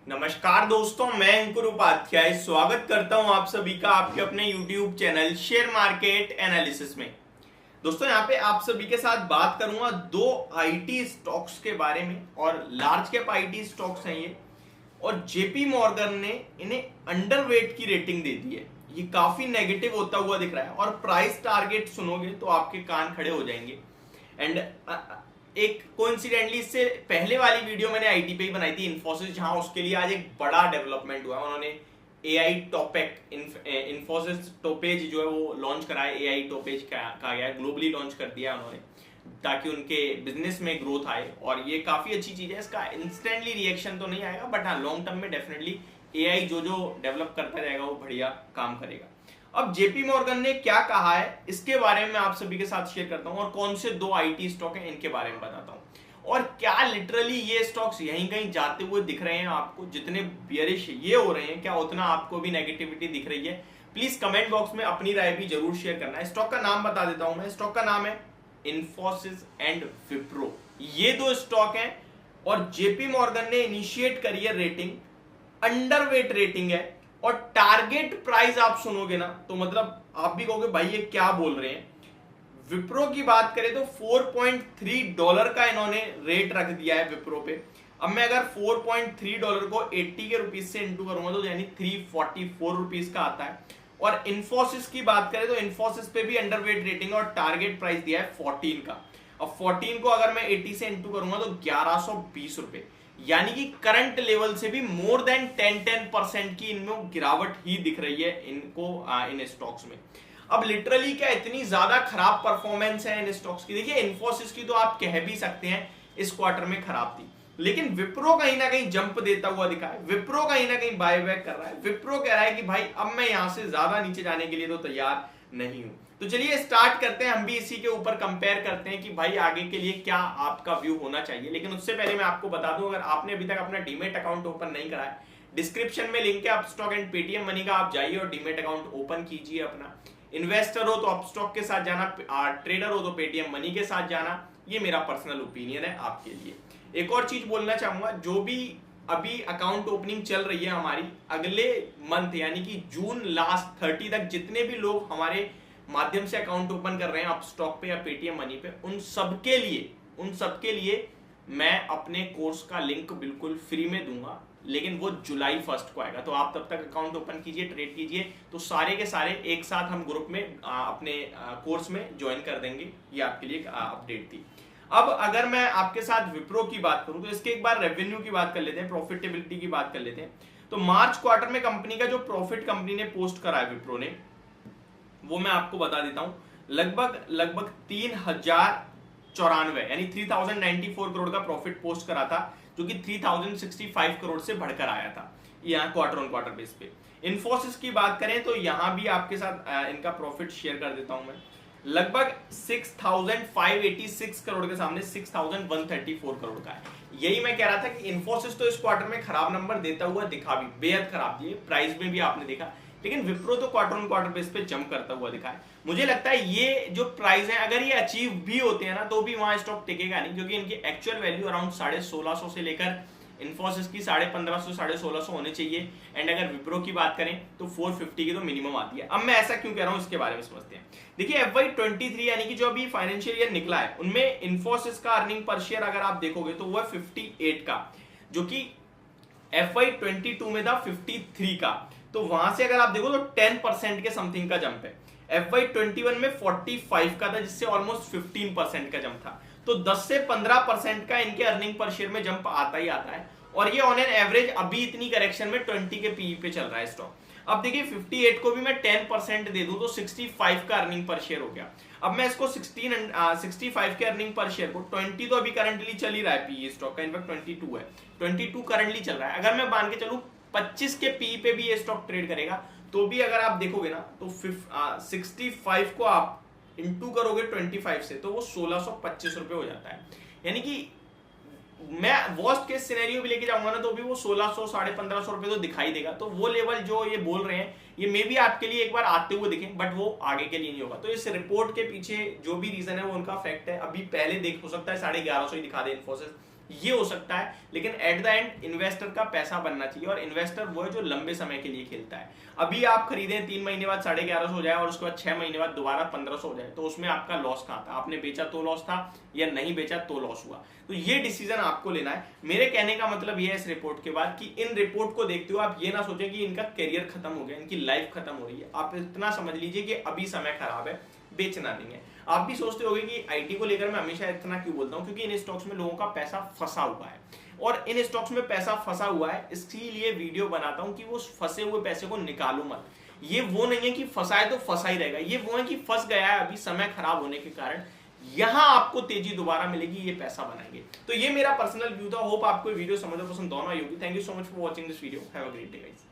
नमस्कार दोस्तों, मैं अंकुर उपाध्याय स्वागत करता हूं आप सभी का आपके अपने YouTube channel share market analysis में। दोस्तों यहाँ पे आप सभी के साथ बात करूंगा दो आईटी स्टॉक्स के बारे में और लार्ज कैप आईटी स्टॉक्स हैं ये, और जेपी मॉर्गन ने इन्हें अंडरवेट की रेटिंग दे दी है। ये काफी नेगेटिव होता हुआ दिख रहा है और प्राइस टारगेट सुनोगे तो आपके कान खड़े हो जाएंगे। एंड एक कोइंसिडेंटली इससे पहले वाली वीडियो मैंने आईटी पे ही बनाई थी, इन्फोसिस, जहां उसके लिए आज एक बड़ा डेवलपमेंट हुआ। उन्होंने एआई टॉपेक इन्फोसिस टोपेज जो है वो लॉन्च करा है। एआई टोपेज कहा गया है, ग्लोबली लॉन्च कर दिया उन्होंने ताकि उनके बिजनेस में ग्रोथ आए, और ये काफी अच्छी चीज है। इसका इंस्टेंटली रिएक्शन तो नहीं आएगा, बट हाँ लॉन्ग टर्म में डेफिनेटली एआई जो डेवलप करता जाएगा वो बढ़िया काम करेगा। अब जेपी मॉर्गन ने क्या कहा है इसके बारे में आप सभी के साथ शेयर करता हूं, और कौन से दो आईटी स्टॉक हैं इनके बारे में बताता हूं, और क्या लिटरली ये स्टॉक्स यहीं कहीं जाते हुए दिख रहे हैं आपको। जितने बियरिश ये हो रहे हैं, क्या उतना आपको भी नेगेटिविटी दिख रही है? प्लीज कमेंट बॉक्स में अपनी राय भी जरूर शेयर करना है। स्टॉक का नाम बता देता हूं मैं। स्टॉक का नाम है इन्फोसिस एंड विप्रो। ये दो स्टॉक हैं और जेपी मॉर्गन ने इनिशिएट करी है रेटिंग, अंडरवेट रेटिंग है, और टारगेट प्राइस आप सुनोगे ना तो मतलब आप भी कहोगे भाई ये क्या बोल रहे हैं। विप्रो की बात करें तो $4.3 का इन्होंने रेट रख दिया है विप्रो पे। अब मैं अगर $4.3 को 80 के रुपीज से इंटू करूंगा तो यानी 344 रुपीज का आता है। और इन्फोसिस की बात करें तो इन्फोसिस पे भी अंडरवेट रेटिंग और टारगेट प्राइस दिया है 14 का। अब 14 को अगर मैं 80 से इंटू करूंगा तो 1120 रुपए, यानी कि करंट लेवल से भी मोर देन 10% की इनमें गिरावट ही दिख रही है इनको इन स्टॉक्स में। अब लिटरली क्या इतनी ज्यादा खराब परफॉर्मेंस है इन स्टॉक्स की? देखिए इन्फोसिस की तो आप कह भी सकते हैं इस क्वार्टर में खराब थी, लेकिन विप्रो कहीं ना कहीं जंप देता हुआ दिखा है। विप्रो कहीं ना कहीं बाय बैक कर रहा है। विप्रो कह रहा है कि भाई अब मैं यहां से ज्यादा नीचे जाने के लिए तो तैयार नहीं हूं। तो चलिए स्टार्ट करते हैं, हम भी इसी के ऊपर कंपेयर करते हैं कि भाई आगे के लिए क्या आपका व्यू होना चाहिए। लेकिन उससे पहले मैं आपको बता दूं, अगर आपने अभी तक अपना डीमेट अकाउंट ओपन नहीं करा है, डिस्क्रिप्शन में लिंक है अपस्टॉक एंड पेटीएम मनी का, आप जाइए और डीमेट अकाउंट ओपन कीजिए अपना। इन्वेस्टर हो तो अपस्टॉक के साथ जाना, ट्रेडर हो तो पेटीएम मनी के साथ जाना। ये मेरा पर्सनल ओपिनियन है आपके लिए। एक और चीज बोलना चाहूंगा, जो भी अभी अकाउंट ओपनिंग चल रही है हमारी अगले मंथ यानी कि जून लास्ट 30 तक, जितने भी लोग हमारे माध्यम से अकाउंट ओपन कर रहे हैं अपस्टॉक पे या पेटीएम मनी पे, उन सबके लिए मैं अपने कोर्स का लिंक बिल्कुल फ्री में दूंगा, लेकिन वो जुलाई 1 को आएगा। तो आप तब तक अकाउंट ओपन कीजिए, ट्रेड कीजिए, तो सारे के सारे एक साथ हम ग्रुप में अपने कोर्स में ज्वाइन कर देंगे। ये आपके लिए अपडेट थी। अब अगर मैं आपके साथ विप्रो की बात करूं तो इसके एक बार रेवेन्यू की बात कर लेते हैं, प्रॉफिटेबिलिटी की बात कर लेते हैं। तो मार्च क्वार्टर में कंपनी का जो प्रॉफिट कंपनी ने पोस्ट करा है विप्रो ने, वो मैं आपको बता देता हूं, लगभग 3094 यानी 3094 करोड़ का प्रॉफिट पोस्ट करा था, जो कि 3065 करोड़ से बढ़कर आया था यहाँ क्वार्टर ऑन क्वार्टर बेस पे। इन्फोसिस की बात करें तो यहां भी आपके साथ इनका प्रॉफिट शेयर कर देता हूं मैं। लगभग 6586 करोड़ के सामने 6134 करोड़ का है। यही मैं कह रहा था कि इन्फोसिस तो इस क्वार्टर में खराब नंबर देता हुआ दिखा, भी बेहद खराब दिए, प्राइस में भी आपने देखा, लेकिन विप्रो तो क्वार्टर ऑन क्वार्टर बेस पे जंप करता हुआ दिखा है। मुझे लगता है ये जो प्राइस है अगर ये अचीव भी होते हैं ना तो भी वहां स्टॉक टिकेगा नहीं, क्योंकि इनकी एक्चुअल वैल्यू अराउंड 1650 से लेकर इन्फोसिस की 1550 1650 होने चाहिए। एंड अगर विप्रो की बात करें तो 450 की तो मिनिमम आती है। अब मैं ऐसा क्यों कह रहा हूं इसके बारे में समझते हैं। देखिए FY23 यानी कि जो अभी फाइनेंशियल ईयर निकला है, उनमें इन्फोसिस का अर्निंग पर शेयर अगर आप देखोगे तो वो है 58 का, जो कि FY22 में था 53 का। तो वहां से अगर आप देखो तो 10% के समथिंग का जंप है। FY21 में 45 का था, जिससे ऑलमोस्ट 15% का जंप था। तो 10 से 15% का इनके अर्निंग पर शेयर में जंप आता ही आता है, और ये ऑन एन एवरेज अभी इतनी करेक्शन में 20 के पीई पे चल रहा है स्टॉक। अब देखिए 58 को भी मैं 10% दे दूं तो 65 का अर्निंग पर शेयर हो गया। अब मैं इसको 65 के अर्निंग पर शेयर को 20 तो अभी करंटली चल ही रहा है पीई स्टॉक का, इनफैक्ट 22 है, 22 करंटली चल रहा है। अगर मैं मान के चलूं 25 के पी पे भी ये स्टॉक ट्रेड करेगा, तो भी अगर आप देखोगे ना तो 65 को आप इंटू करोगे 25 से तो वो 1625 रुपए हो जाता है। यानी कि मैं वर्स्ट केस सिनेरियो भी लेके जाऊंगा ना तो भी वो 1600 1550 रुपए तो दिखाई देगा। तो वो लेवल जो ये बोल रहे हैं ये मे भी आपके लिए एक बार आते हुए दिखे, बट वो आगे के लिए नहीं होगा। तो इस रिपोर्ट के पीछे जो भी रीजन है वो उनका फैक्ट है। अभी पहले देख हो सकता है 1150 ही दिखा दे इन्फोसिस, ये हो सकता है, लेकिन एट द एंड इन्वेस्टर का पैसा बनना चाहिए, और इन्वेस्टर वो है जो लंबे समय के लिए खेलता है। अभी आप खरीदें 3 महीने बाद 1150 हो जाए और उसके बाद 6 महीने बाद दोबारा 1500 हो जाए, तो उसमें आपका लॉस कहाँ था? आपने बेचा तो लॉस था, या नहीं बेचा तो लॉस हुआ। तो ये डिसीजन आपको लेना है। मेरे कहने का मतलब ये है इस रिपोर्ट के बाद कि इन रिपोर्ट को देखते हुए आप ये ना सोचें कि इनका करियर खत्म हो गया, इनकी लाइफ खत्म हो रही है। आप इतना समझ लीजिए कि अभी समय खराब है, बेचना नहीं है। आप भी सोचते होंगे कि आईटी को लेकर मैं हमेशा इतना क्यों बोलता हूं, क्योंकि इन स्टॉक्स में लोगों का पैसा फंसा हुआ है, और इन स्टॉक्स में पैसा फंसा हुआ है, इसीलिए वीडियो बनाता हूं कि वो फंसे हुए पैसे को निकालो मत। ये वो नहीं है कि फंसा है तो फंसा ही रहेगा, ये वो है कि फंस गया है अभी समय खराब होने के कारण, यहां आपको तेजी दोबारा मिलेगी, ये पैसा बनाएंगे। तो ये मेरा पर्सनल व्यू था। होप आपको वीडियो समझ और पसंद दोनों आई होगी। Thank you so much for watching this video. Have a great day guys.